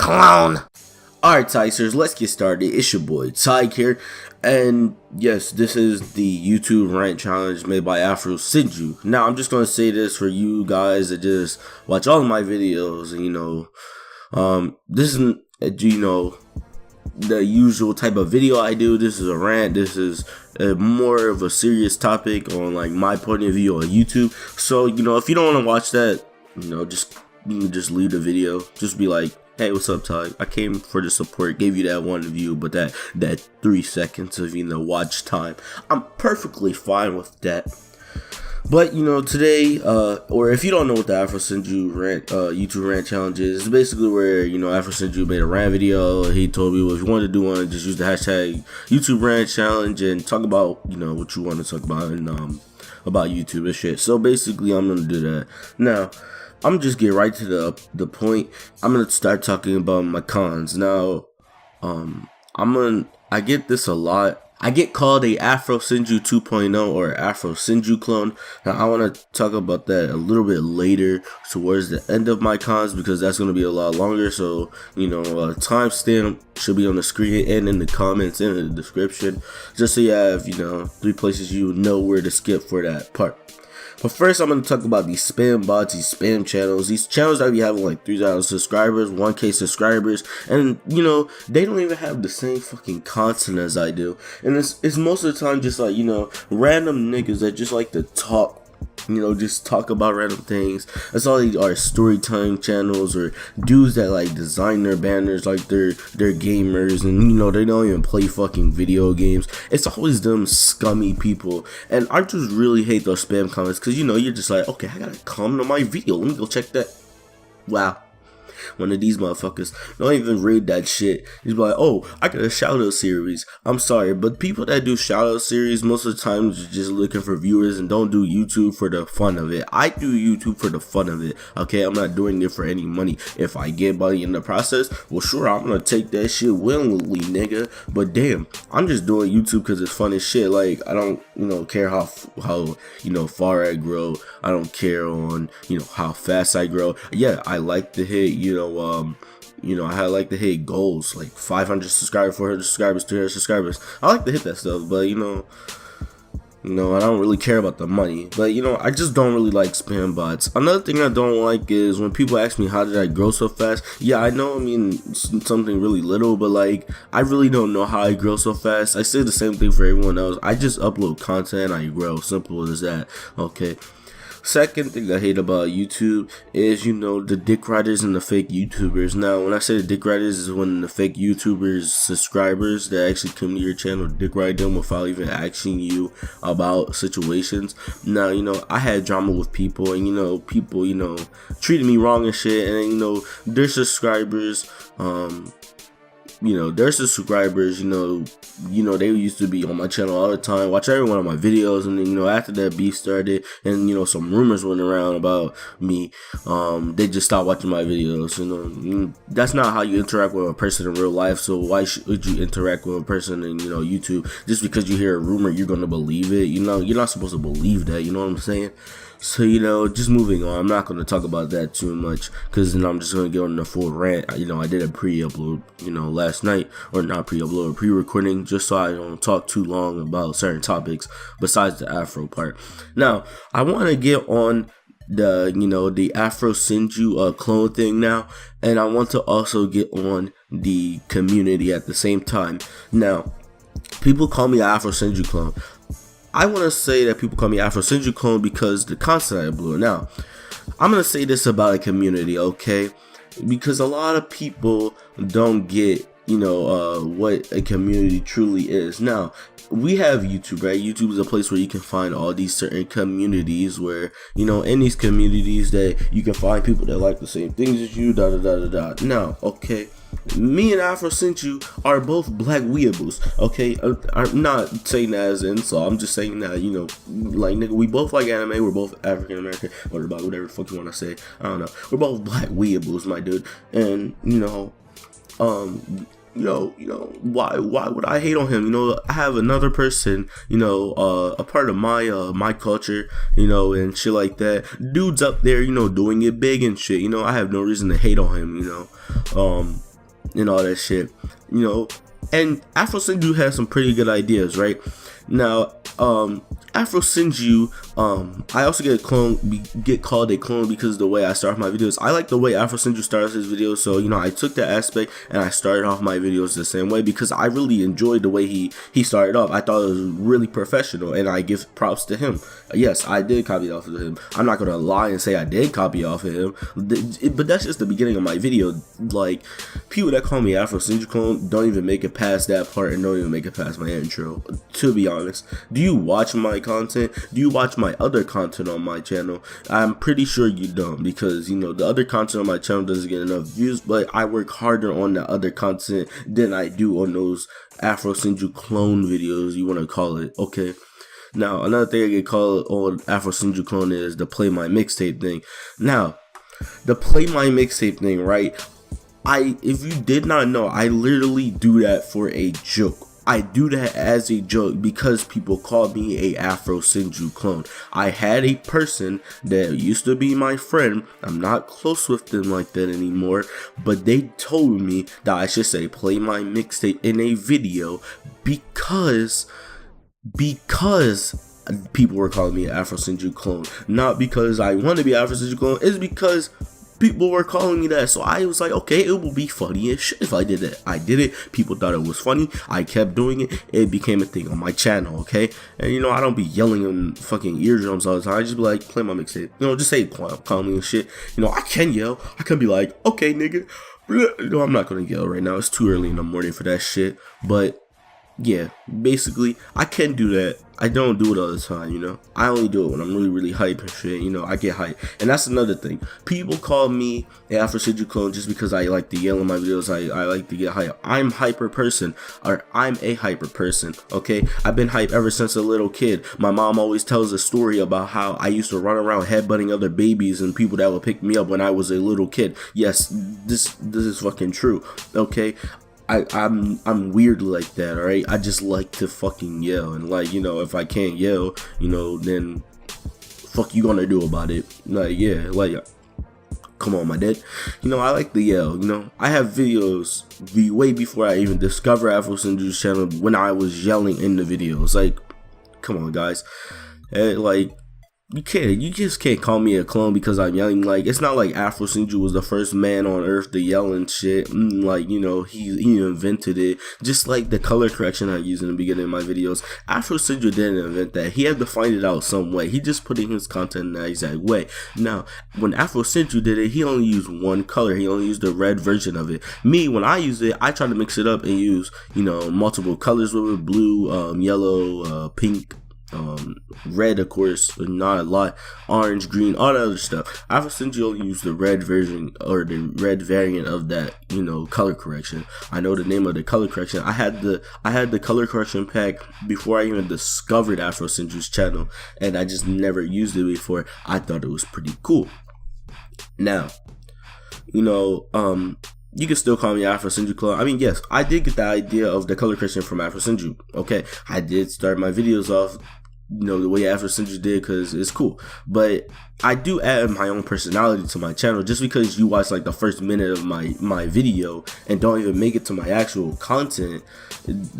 Clone. Alright, Tigers, let's get started. It's your boy Tig here, and yes, this is the YouTube Rant challenge made by Afrosenju. Now, I'm just gonna say this for you guys that just watch all of my videos, and this isn't the usual type of video I do. This is a rant. This is more of a serious topic on like my point of view on YouTube. So if you don't want to watch that, just leave the video. Just be like, hey, what's up, Tig? I came for the support, gave you that one view, but that 3 seconds of watch time, I'm perfectly fine with that. But today, or if you don't know what the Afrosenju rant YouTube rant challenge is, it's basically where Afrosenju made a rant video. He told me, well, if you want to do one, just use the hashtag YouTube rant challenge and talk about what you want to talk about and about YouTube and shit. So basically, I'm gonna do that now. I'm just get right to the point. I'm gonna start talking about my cons now. I get this a lot. I get called a Afrosenju 2.0 or Afrosenju Clone. Now I want to talk about that a little bit later towards the end of my cons, because that's going to be a lot longer. So timestamp should be on the screen and in the comments and in the description, just so you have 3 places you know where to skip for that part. But first, I'm going to talk about these spam bots, these spam channels. These channels that be having like 3,000 subscribers, 1K subscribers, and they don't even have the same fucking content as I do. And it's most of the time just like random niggas that just like to talk. Just talk about random things. That's all these are, storytelling channels or dudes that like design their banners like they're gamers, and they don't even play fucking video games. It's always them scummy people, and I just really hate those spam comments, because you're just like, okay, I gotta comment on my video, let me go check that. Wow. One of these motherfuckers don't even read that shit. He's like, oh, I got a shout out series. I'm sorry, but people that do shout out series most of the time are just looking for viewers and don't do YouTube for the fun of it. I do YouTube for the fun of it, okay? I'm not doing it for any money. If I get money in the process, well, sure, I'm gonna take that shit willingly, nigga. But damn, I'm just doing YouTube because it's fun as shit. Like, I don't care how far I grow. I don't care on how fast I grow. Yeah, I like to hit I like to hit goals like 500 subscribers, 400 subscribers, 300 subscribers. I like to hit that stuff, but I don't really care about the money. But I just don't really like spam bots. Another thing I don't like is when people ask me, how did I grow so fast? Yeah, I know, it's something really little, but like, I really don't know how I grow so fast. I say the same thing for everyone else. I just upload content, I grow. Simple as that, okay? Second thing I hate about YouTube is, the dick riders and the fake YouTubers. Now, when I say the dick riders, is when the fake YouTubers subscribers that actually come to your channel dick ride them without even asking you about situations. Now, I had drama with people, and people, treated me wrong and shit, and their subscribers, they used to be on my channel all the time, watch every one of my videos, and then after that beef started and some rumors went around about me, they just stopped watching my videos. That's not how you interact with a person in real life. So why should you interact with a person in YouTube? Just because you hear a rumor, you're gonna believe it? You're not supposed to believe that. You know what I'm saying? So just moving on. I'm not going to talk about that too much, because then I'm just going to get on the full rant. I did a pre-upload last night, or not pre-upload, pre-recording, just so I don't talk too long about certain topics besides the Afro part. Now I want to get on the the Afrosenju clone thing now, and I want to also get on the community at the same time. Now, people call me Afrosenju Clone. I want to say that people call me Afrosenju Clone because the content I blew. Now, I'm going to say this about a community, okay? Because a lot of people don't get, what a community truly is. Now, we have YouTube, right? YouTube is a place where you can find all these certain communities where, in these communities that you can find people that like the same things as you, Now, okay, me and Afrosenju are both black weeaboos, okay? I'm not saying that as an insult. I'm just saying that, like, nigga, we both like anime. We're both African American, whatever the fuck you want to say. I don't know. We're both black weeaboos, my dude. And, why would I hate on him? I have another person, a part of my culture, and shit like that. Dude's up there, doing it big and shit. I have no reason to hate on him, and all that shit, you know. And AfroSenju has some pretty good ideas, right? Now, AfroSenju, I also get called a clone because of the way I start my videos. I like the way AfroSenju starts his videos, so you know, I took that aspect and I started off my videos the same way because I really enjoyed the way he started off. I thought it was really professional, and I give props to him. Yes, I did copy off of him. I'm not gonna lie and say I did copy off of him, but that's just the beginning of my video. Like, people that call me AfroSenju Clone don't even make it past that part and don't even make it past my intro, to be honest. Do you watch my content? Do you watch my other content on my channel? I'm pretty sure you don't, because you know the other content on my channel doesn't get enough views, but I work harder on the other content than I do on those AfroSenju Clone videos, you want to call it, okay? Now, another thing I get called on AfroSenju Clone is the play my mixtape thing. Now, the play my mixtape thing, right? If you did not know, I literally do that for a joke. I do that as a joke because people call me a Afrosenju clone. I had a person that used to be my friend. I'm not close with them like that anymore, but they told me that I should say play my mixtape in a video because people were calling me an Afrosenju clone. Not because I want to be an Afrosenju clone, it's because people were calling me that. So I was like, okay, it will be funny as shit if I did it. I did it. People thought it was funny. I kept doing it. It became a thing on my channel, okay? And you know, I don't be yelling in fucking eardrums all the time. I just be like, play my mixtape. You know, just say call me and shit. You know, I can yell. I can be like, okay, nigga. You know, I'm not gonna yell right now. It's too early in the morning for that shit. But yeah, basically, I can do that. I don't do it all the time, you know. I only do it when I'm really hype and shit, you know. I get hype. And that's another thing. People call me an Afrosenju clone just because I like to yell in my videos. I like to get hype. I'm hyper person, or I'm a hyper person, okay? I've been hype ever since a little kid. My mom always tells a story about how I used to run around headbutting other babies and people that would pick me up when I was a little kid. Yes, this is fucking true, okay? I'm weird like that, alright? I just like to fucking yell, and like, you know, if I can't yell, you know, then fuck you gonna do about it? Like, yeah, like, come on, my dad. You know, I like to yell, you know. I have videos way before I even discovered AfroSenju's channel when I was yelling in the videos. Like, come on, guys. Like, you just can't call me a clone because I'm yelling. Like, it's not like AfroSenju was the first man on earth to yell and shit. Like, you know, he invented it. Just like the color correction I use in the beginning of my videos. AfroSenju didn't invent that. He had to find it out some way. He just put in his content in that exact way. Now, when AfroSenju did it, he only used one color. He only used the red version of it. Me, when I use it, I try to mix it up and use, you know, multiple colors with it. Blue, yellow, pink, red, of course, but not a lot, orange, green, all that other stuff. AfroSenju only use the red version, or the red variant of that, you know, color correction. I know the name of the color correction. I had the color correction pack before I even discovered AfroSenju's channel, and I just never used it before. I thought it was pretty cool. Now, you know, you can still call me AfroSenju clone. I mean, yes, I did get the idea of the color correction from AfroSenju. Okay, I did start my videos off, you know, the way AfroSenju did because it's cool. But I do add my own personality to my channel. Just because you watch like the first minute of my video and don't even make it to my actual content,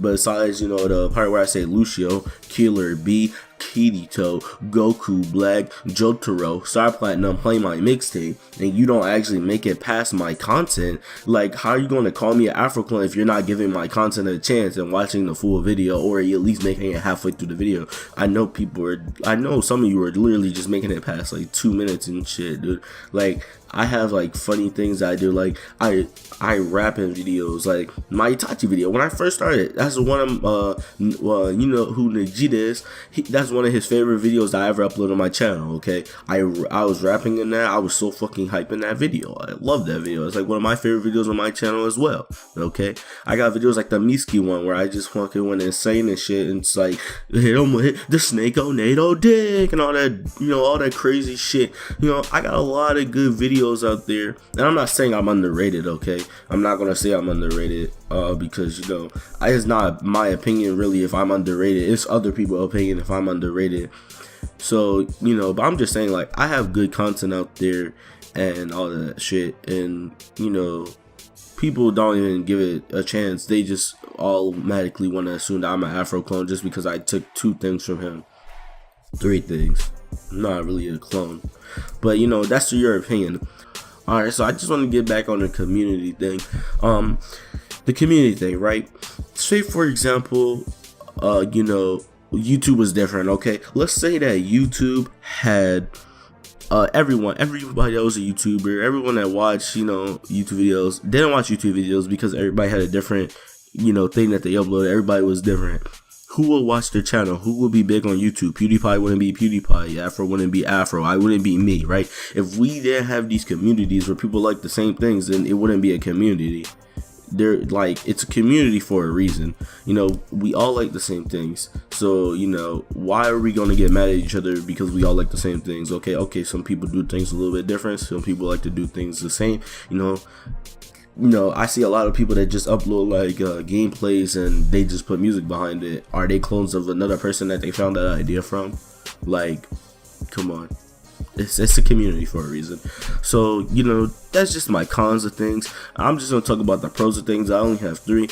besides, you know, the part where I say Lucio, Killer B, Kirito, Goku, Black, Jotaro, Star Platinum, play my mixtape, and you don't actually make it past my content, like, how are you going to call me an Afro clone if you're not giving my content a chance and watching the full video, or at least making it halfway through the video? I know some of you are literally just making it past like 2 minutes and shit, dude. Like, I have like funny things I do. Like, I rap in videos. Like my Itachi video, when I first started, that's one of you know who Najid is. That's one of his favorite videos that I ever uploaded on my channel. Okay, I was rapping in that. I was so fucking hyped in that video. I love that video. It's like one of my favorite videos on my channel as well. Okay, I got videos like the Miski one where I just fucking went insane and shit, and it's like hit the snake tornado dick and all that, you know, all that crazy shit. You know, I got a lot of good videos out there, and I'm not saying I'm underrated, okay? I'm not gonna say I'm underrated, because, you know, it's not my opinion really if I'm underrated. It's other people's opinion if I'm underrated. So, you know, but I'm just saying, like, I have good content out there and all that shit, and, you know, people don't even give it a chance. They just automatically want to assume that I'm an Afro clone just because I took 2 things from him. 3 things. I'm not really a clone. But you know, that's your opinion. Alright, so I just want to get back on the community thing. The community thing, right? Say for example, you know, YouTube was different, okay? Let's say that YouTube had everybody that was a YouTuber, everyone that watched, you know, YouTube videos, didn't watch YouTube videos because everybody had a different, you know, thing that they uploaded. Everybody was different. Who will watch their channel? Who will be big on YouTube? PewDiePie wouldn't be PewDiePie. Afro wouldn't be Afro. I wouldn't be me, right? If we didn't have these communities where people like the same things, then it wouldn't be a community. They're like, it's a community for a reason. You know, we all like the same things. So, you know, why are we going to get mad at each other because we all like the same things? Okay, some people do things a little bit different. Some people like to do things the same. You know, I see a lot of people that just upload like gameplays and they just put music behind it. Are they clones of another person that they found that idea from? Like, come on. It's a community for a reason. So, you know, that's just my cons of things. I'm just gonna talk about the pros of things. I only have 3.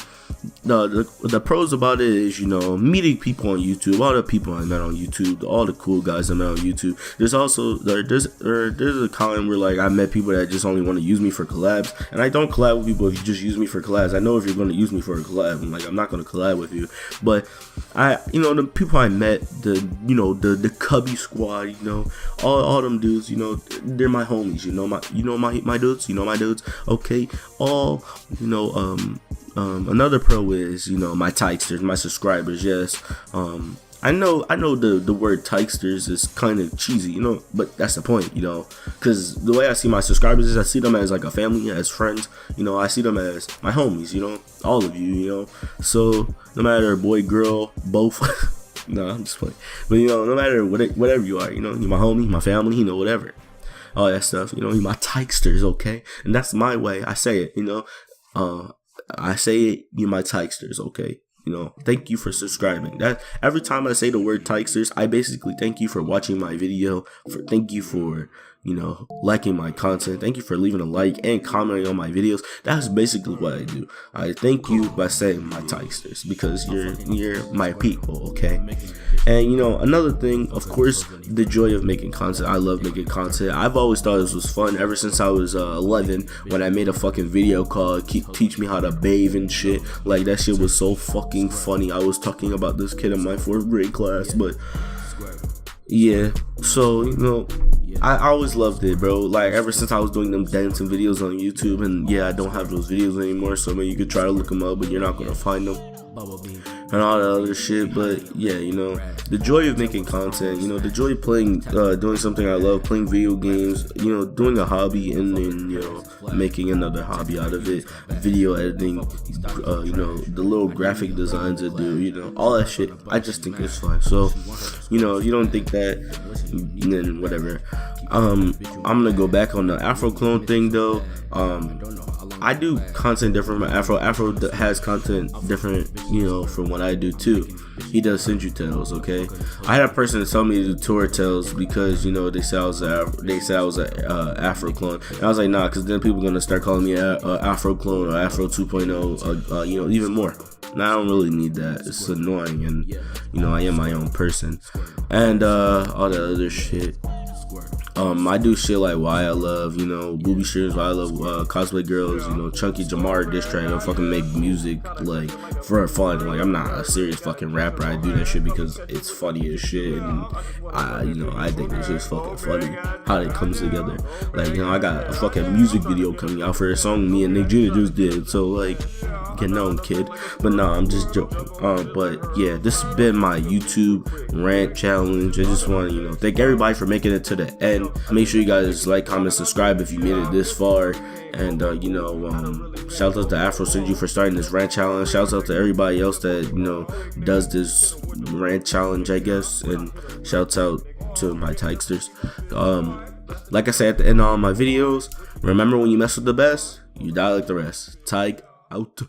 The pros about it is, you know, meeting people on YouTube, all the people I met on YouTube, all the cool guys I met on YouTube. There's also there's a con where like I met people that just only want to use me for collabs, and I don't collab with people if you just use me for collabs. I know if you're going to use me for a collab, I'm not going to collab with you. But you know, the people I met, the Cubby Squad, you know, all them dudes, you know, they're my homies. You know my dudes. You know my dudes. Okay, all, you know, another pro is, you know, my Tigesters, my subscribers. Yes, I know the word Tigesters is kind of cheesy, you know, but that's the point, you know, because the way I see my subscribers is I see them as like a family, as friends, you know. I see them as my homies, you know, all of you, you know. So no matter boy, girl, both. No, I'm just playing. But you know, no matter whatever you are, you know, you're my homie, my family, you know, whatever, all that stuff, you know, you're my Tigesters, okay? And that's my way I say it, you know. I say it, you're my Tigesters, okay? You know, thank you for subscribing. That every time I say the word Tigesters, I basically thank you for watching my video. Thank you for, you know, liking my content. Thank you for leaving a like and commenting on my videos. That's basically what I do. I thank you by saying my Tigesters because you're my people, okay? And you know, another thing, of course, the joy of making content. I love making content. I've always thought this was fun ever since I was 11 when I made a fucking video called Teach Me How to Bathe and shit. Like, that shit was so fucking funny. I was talking about this kid in my 4th grade class, but yeah, so, you know, I always loved it, bro. Like, ever since I was doing them dancing videos on YouTube, and yeah, I don't have those videos anymore, so I mean, you could try to look them up, but you're not gonna find them and all that other shit. But yeah, you know, the joy of making content, you know, the joy of playing, doing something I love, playing video games, you know, doing a hobby and then, you know, making another hobby out of it, video editing, you know, the little graphic designs I do, you know, all that shit. I just think it's fun. So, you know, if you don't think that, then whatever. I'm gonna go back on the Afro clone thing though. I do content different from Afro. Afro has content different, you know, from what I do too. He does Senju tales, okay? I had a person tell me to do tour tales because, you know, they said I was a Afro clone. And I was like, nah, because then people are gonna start calling me a Afro clone or Afro 2.0, you know, even more. Now I don't really need that. It's annoying, and you know, I am my own person, and all that other shit. I do shit like Why I Love, you know, booby streams, Why I Love, cosplay girls, you know, Chunky Jamar diss track. I fucking make music like for fun. Like, I'm not a serious fucking rapper. I do that shit because it's funny as shit, and I think it's just fucking funny how it comes together. Like, you know, I got a fucking music video coming out for a song me and Nick Jr. just did. So like, get known, kid. But no, I'm just joking. But yeah, this has been my YouTube rant challenge. I just want to, you know, thank everybody for making it to the end. Make sure you guys like, comment, subscribe if you made it this far. And you know, shout out to Afrosenju for starting this rant challenge. Shout out to everybody else that, you know, does this rant challenge, I guess. And shouts out to my Tigesters. Like I said at the end of all my videos, remember, when you mess with the best, you die like the rest. Tig out.